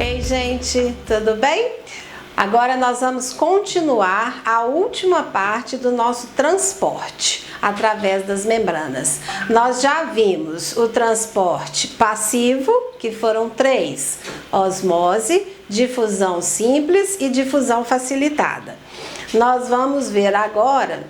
Ei, gente, tudo bem? Agora nós vamos continuar a última parte do nosso transporte através das membranas. Nós já vimos o transporte passivo, que foram 3: osmose, difusão simples e difusão facilitada. Nós vamos ver agora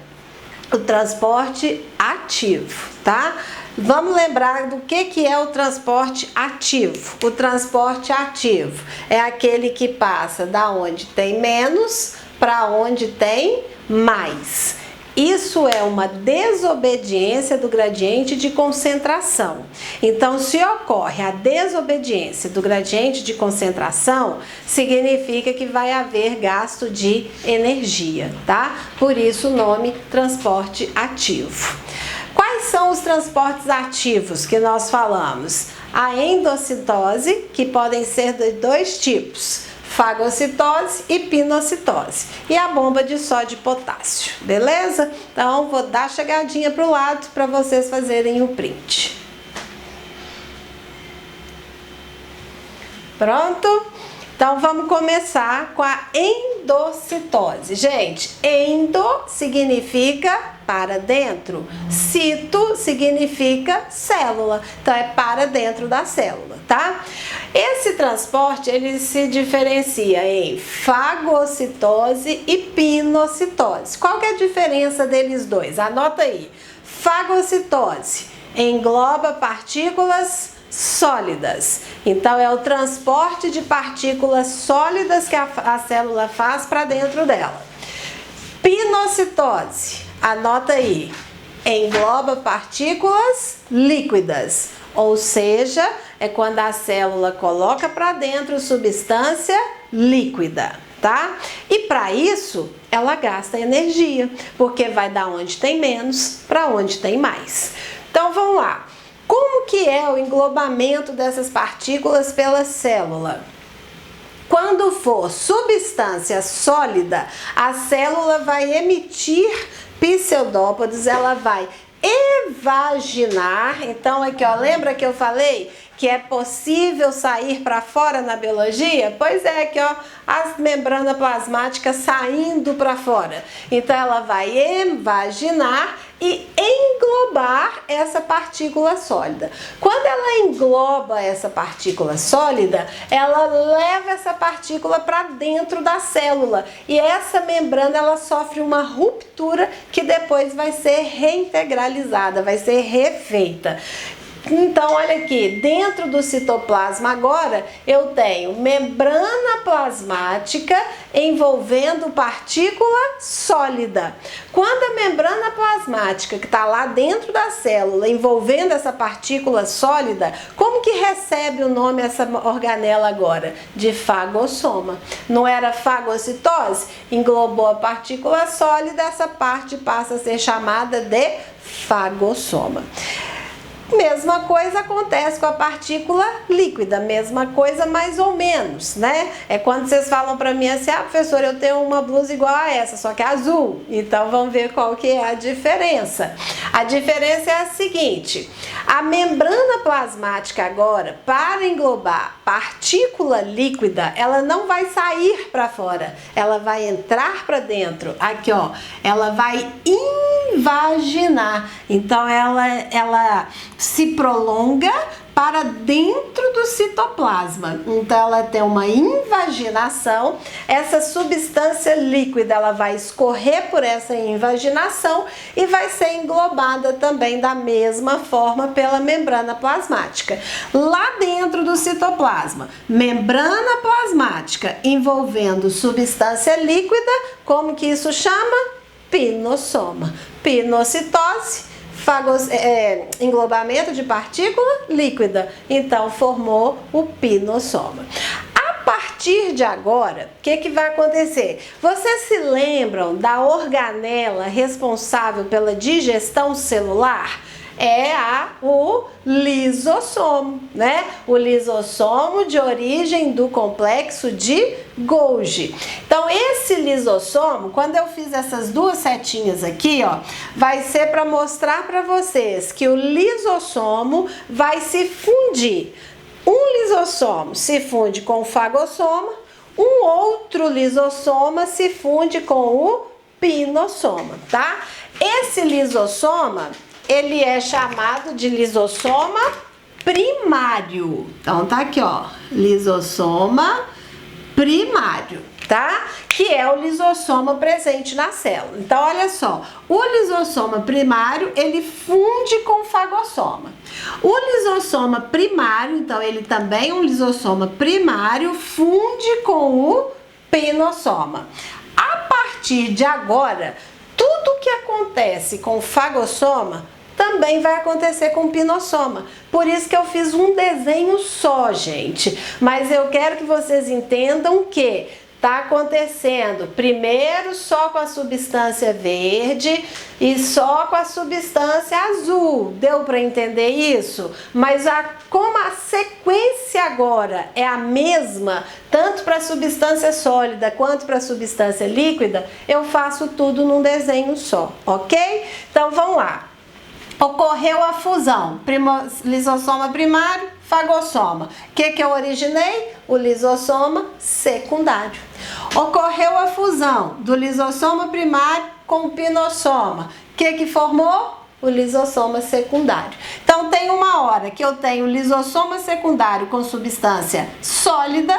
o transporte ativo, tá? Vamos lembrar do que é o transporte ativo. O transporte ativo é aquele que passa da onde tem menos para onde tem mais. Isso é uma desobediência do gradiente de concentração. Então, se ocorre a desobediência do gradiente de concentração, significa que vai haver gasto de energia, tá? Por isso o nome transporte ativo. Quais são os transportes ativos que nós falamos? A endocitose, que podem ser de 2 tipos, fagocitose e pinocitose, e a bomba de sódio e potássio, beleza? Então, vou dar chegadinha para o lado para vocês fazerem o print. Pronto? Então, vamos começar com a endocitose. Gente, endo significa para dentro, cito significa célula, então é para dentro da célula, tá? Esse transporte, ele se diferencia em fagocitose e pinocitose. Qual que é a diferença deles dois? Anota aí. Fagocitose engloba partículas sólidas. Então, é o transporte de partículas sólidas que a célula faz para dentro dela. Pinocitose, anota aí, engloba partículas líquidas, ou seja, é quando a célula coloca para dentro substância líquida, tá? E para isso, ela gasta energia, porque vai da onde tem menos para onde tem mais. Então, vamos lá. Como que é o englobamento dessas partículas pela célula? Quando for substância sólida, a célula vai emitir pseudópodos, ela vai evaginar. Então aqui, ó, lembra que eu falei que é possível sair para fora na biologia? Pois é, aqui, ó, as membranas plasmáticas saindo para fora. Então ela vai evaginar e englobar essa partícula sólida. Quando ela engloba essa partícula sólida, ela leva essa partícula para dentro da célula e essa membrana ela sofre uma ruptura que depois vai ser reintegralizada, vai ser refeita. Então, olha aqui, dentro do citoplasma agora eu tenho membrana plasmática envolvendo partícula sólida. Quando a membrana plasmática que está lá dentro da célula envolvendo essa partícula sólida, como que recebe o nome essa organela agora? De fagossoma. Não era fagocitose? Englobou a partícula sólida, essa parte passa a ser chamada de fagossoma. Mesma coisa acontece com a partícula líquida, mesma coisa mais ou menos, né? É quando vocês falam para mim assim, ah, professora, eu tenho uma blusa igual a essa, só que é azul. Então, vamos ver qual que é a diferença. A diferença é a seguinte, a membrana plasmática agora, para englobar partícula líquida, ela não vai sair para fora, ela vai entrar para dentro. Aqui, ó, ela vai invaginar. Então, ela se prolonga para dentro do citoplasma. Então, ela tem uma invaginação. Essa substância líquida, ela vai escorrer por essa invaginação e vai ser englobada também da mesma forma pela membrana plasmática. Lá dentro do citoplasma, membrana plasmática envolvendo substância líquida, como que isso chama? Pinossoma. Pinocitose, englobamento de partícula líquida. Então, formou o pinossoma. A partir de agora, o que vai acontecer? Vocês se lembram da organela responsável pela digestão celular? É o lisossomo, né? O lisossomo de origem do complexo de Golgi. Então, esse lisossomo, quando eu fiz essas duas setinhas aqui, ó, vai ser para mostrar para vocês que o lisossomo vai se fundir Um lisossomo se funde com o fagossoma, um outro lisossoma se funde com o pinossoma, tá? Esse lisossoma, ele é chamado de lisossoma primário. Então tá aqui, ó, lisossoma primário, tá? Que é o lisossoma presente na célula. Então olha só, o lisossoma primário, ele funde com o fagossoma. O lisossoma primário, então ele também é um lisossoma primário, funde com o pinossoma. A partir de agora, tudo que acontece com o fagossoma também vai acontecer com o pinossoma. Por isso que eu fiz um desenho só, gente. Mas eu quero que vocês entendam que tá acontecendo primeiro só com a substância verde e só com a substância azul. Deu para entender isso? Mas como a sequência agora é a mesma, tanto para a substância sólida quanto para a substância líquida, eu faço tudo num desenho só, ok? Então vamos lá. Ocorreu a fusão, lisossoma primário, fagossoma. O que eu originei? O lisossoma secundário. Ocorreu a fusão do lisossoma primário com o pinossoma. O que formou? O lisossoma secundário. Então tem uma hora que eu tenho lisossoma secundário com substância sólida,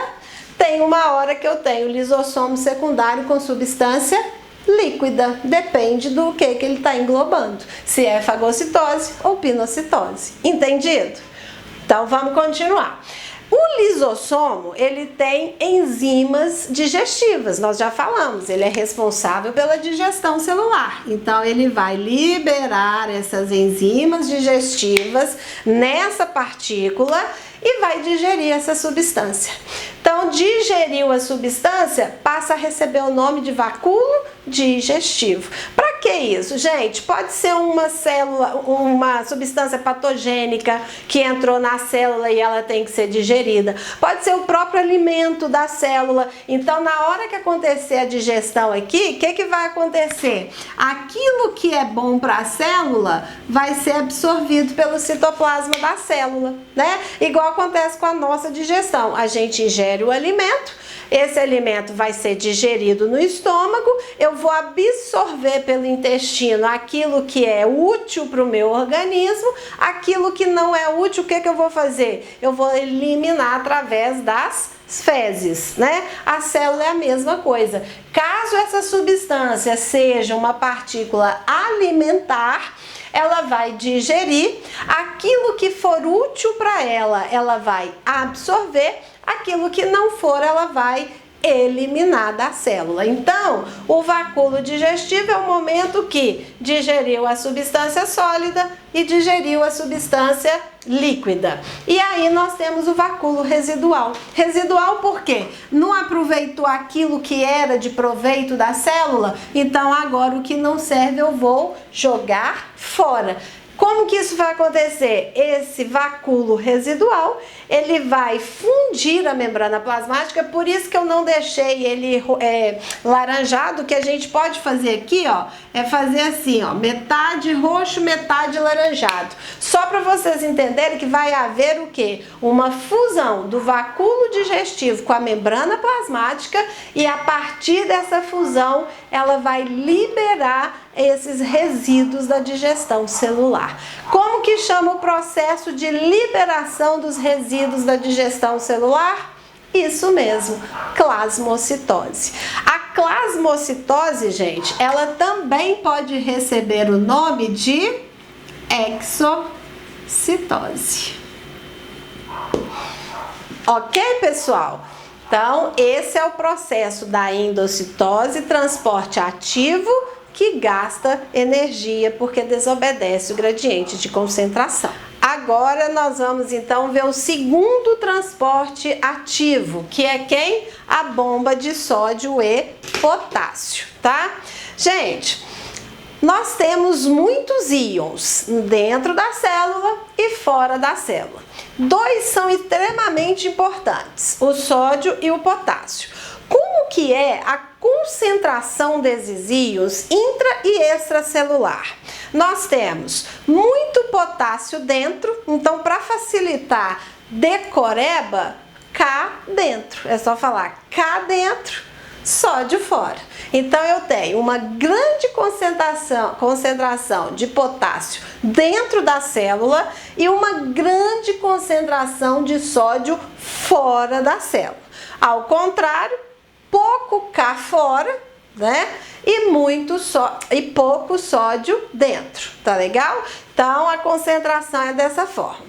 tem uma hora que eu tenho lisossoma secundário com substância líquida, depende do que ele está englobando, se é fagocitose ou pinocitose, entendido? Então vamos continuar. O lisossomo, ele tem enzimas digestivas, nós já falamos, ele é responsável pela digestão celular, então ele vai liberar essas enzimas digestivas nessa partícula e vai digerir essa substância. Então, digeriu a substância, passa a receber o nome de vacúolo digestivo. Para que isso, gente? Pode ser uma célula, uma substância patogênica que entrou na célula e ela tem que ser digerida. Pode ser o próprio alimento da célula. Então, na hora que acontecer a digestão aqui, o que vai acontecer? Aquilo que é bom para a célula vai ser absorvido pelo citoplasma da célula, né? Igual acontece com a nossa digestão. A gente ingere o alimento, esse alimento vai ser digerido no estômago, eu vou absorver pelo intestino aquilo que é útil para o meu organismo, aquilo que não é útil, o que eu vou fazer? Eu vou eliminar através das fezes, né? A célula é a mesma coisa. Caso essa substância seja uma partícula alimentar, ela vai digerir aquilo que for útil para ela, ela vai absorver, aquilo que não for, ela vai eliminar da célula. Então, o vacúolo digestivo é o momento que digeriu a substância sólida e digeriu a substância líquida. E aí nós temos o vacúolo residual. Residual por quê? Não aproveitou aquilo que era de proveito da célula, então agora o que não serve eu vou jogar fora. Como que isso vai acontecer? Esse vacúolo residual, ele vai fundir a membrana plasmática, por isso que eu não deixei ele laranjado. O que a gente pode fazer aqui, ó, é fazer assim, ó, metade roxo, metade laranjado. Só para vocês entenderem que vai haver o quê? Uma fusão do vacúolo digestivo com a membrana plasmática e a partir dessa fusão, ela vai liberar esses resíduos da digestão celular. Como que chama o processo de liberação dos resíduos da digestão celular? Isso mesmo, plasmocitose. A plasmocitose, gente, ela também pode receber o nome de exocitose. Ok, pessoal? Então, esse é o processo da endocitose, transporte ativo, que gasta energia porque desobedece o gradiente de concentração. Agora nós vamos então ver o segundo transporte ativo, que é quem? A bomba de sódio e potássio, tá? Gente, nós temos muitos íons dentro da célula e fora da célula. Dois são extremamente importantes, o sódio e o potássio. Como que é a concentração desses íons intra e extracelular? Nós temos muito potássio dentro, então para facilitar decoreba, K dentro. É só falar K dentro, sódio fora. Então eu tenho uma grande concentração de potássio dentro da célula e uma grande concentração de sódio fora da célula. Ao contrário, pouco K fora, né? E pouco sódio dentro, tá legal? Então a concentração é dessa forma.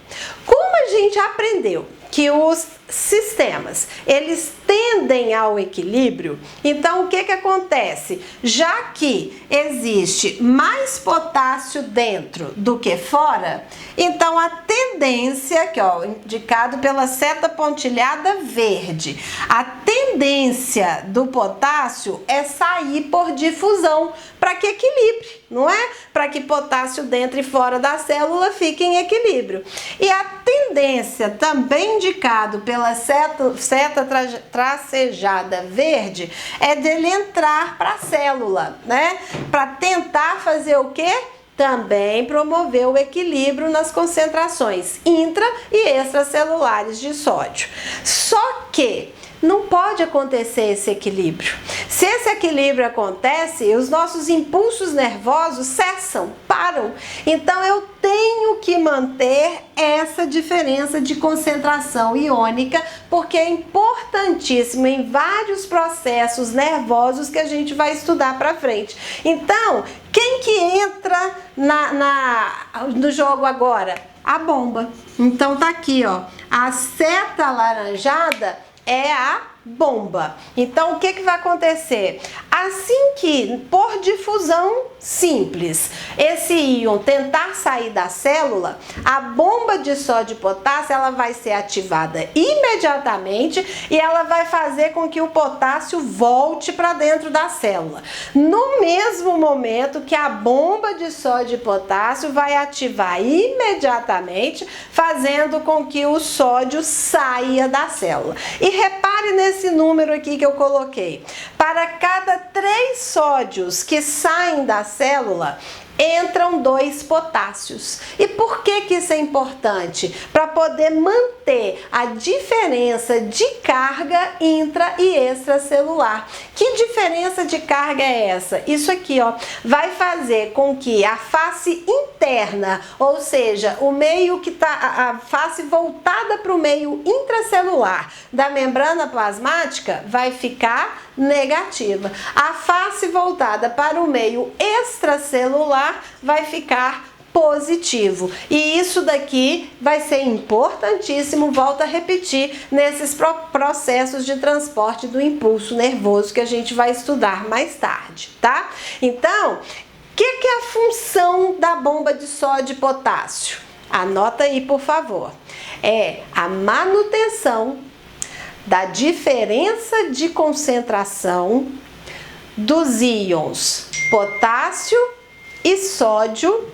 Como a gente aprendeu que os sistemas, eles tendem ao equilíbrio, então o que acontece? Já que existe mais potássio dentro do que fora, então a tendência, aqui ó, indicado pela seta pontilhada verde, a tendência do potássio é sair por difusão, para que equilibre, não é? Para que potássio dentro e fora da célula fiquem em equilíbrio. E a tendência, também indicado pela seta tracejada verde, é dele entrar para a célula, né? Para tentar fazer o quê? Também promover o equilíbrio nas concentrações intra- e extracelulares de sódio. Só que não pode acontecer esse equilíbrio. Se esse equilíbrio acontece, os nossos impulsos nervosos cessam, param. Então eu tenho que manter essa diferença de concentração iônica, porque é importantíssimo em vários processos nervosos que a gente vai estudar para frente. Então, quem que entra no jogo agora? A bomba. Então tá aqui, ó, a seta alaranjada é a bomba. Então, o que vai acontecer? Assim que, por difusão simples, esse íon tentar sair da célula, a bomba de sódio e potássio, ela vai ser ativada imediatamente e ela vai fazer com que o potássio volte para dentro da célula. No mesmo momento que a bomba de sódio e potássio vai ativar imediatamente, fazendo com que o sódio saia da célula. E repare nesse número aqui que eu coloquei. Para cada 3 sódios que saem da célula, entram 2 potássios. E por que isso é importante? Para poder manter a diferença de carga intra e extracelular. Que diferença de carga é essa? Isso aqui, ó, vai fazer com que a face interna, ou seja, o meio que tá, a face voltada para o meio intracelular da membrana plasmática, vai ficar negativa. A face voltada para o meio extracelular vai ficar positivo. E isso daqui vai ser importantíssimo, volto a repetir, nesses processos de transporte do impulso nervoso que a gente vai estudar mais tarde, tá? Então, o que é a função da bomba de sódio e potássio? Anota aí, por favor. É a manutenção da diferença de concentração dos íons potássio e sódio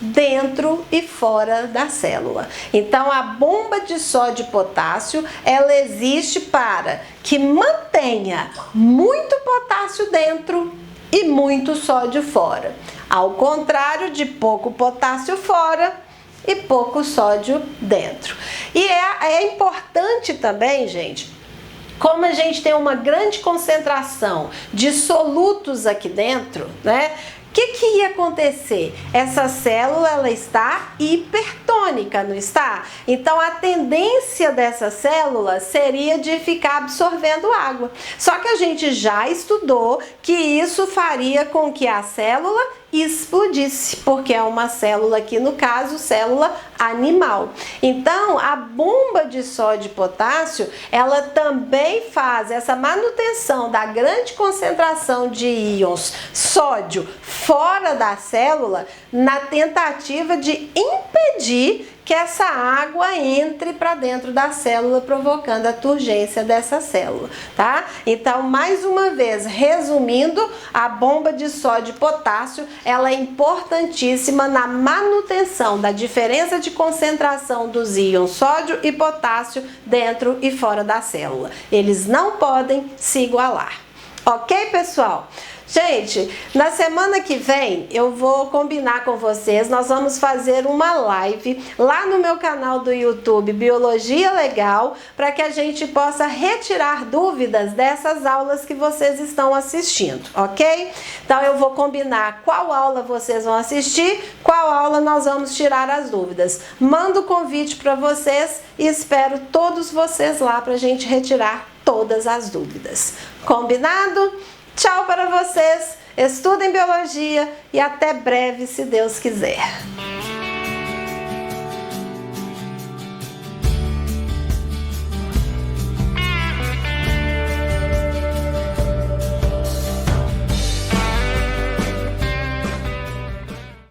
dentro e fora da célula. Então, a bomba de sódio e potássio, ela existe para que mantenha muito potássio dentro e muito sódio fora. Ao contrário de pouco potássio fora e pouco sódio dentro. E é importante também, gente, como a gente tem uma grande concentração de solutos aqui dentro, né? O que ia acontecer? Essa célula, ela está hipertônica, não está? Então, a tendência dessa célula seria de ficar absorvendo água. Só que a gente já estudou que isso faria com que a célula explodisse, porque é uma célula aqui, no caso, célula animal. Então, a bomba de sódio e potássio, ela também faz essa manutenção da grande concentração de íons sódio fora da célula, na tentativa de impedir que essa água entre para dentro da célula, provocando a turgência dessa célula, tá? Então, mais uma vez, resumindo, a bomba de sódio e potássio, ela é importantíssima na manutenção da diferença de concentração dos íons sódio e potássio dentro e fora da célula. Eles não podem se igualar. Ok, pessoal? Gente, na semana que vem eu vou combinar com vocês, nós vamos fazer uma live lá no meu canal do YouTube Biologia Legal, para que a gente possa retirar dúvidas dessas aulas que vocês estão assistindo, ok? Então eu vou combinar qual aula vocês vão assistir, qual aula nós vamos tirar as dúvidas. Mando o convite para vocês e espero todos vocês lá para a gente retirar todas as dúvidas. Combinado? Tchau para vocês, estudem biologia e até breve, se Deus quiser.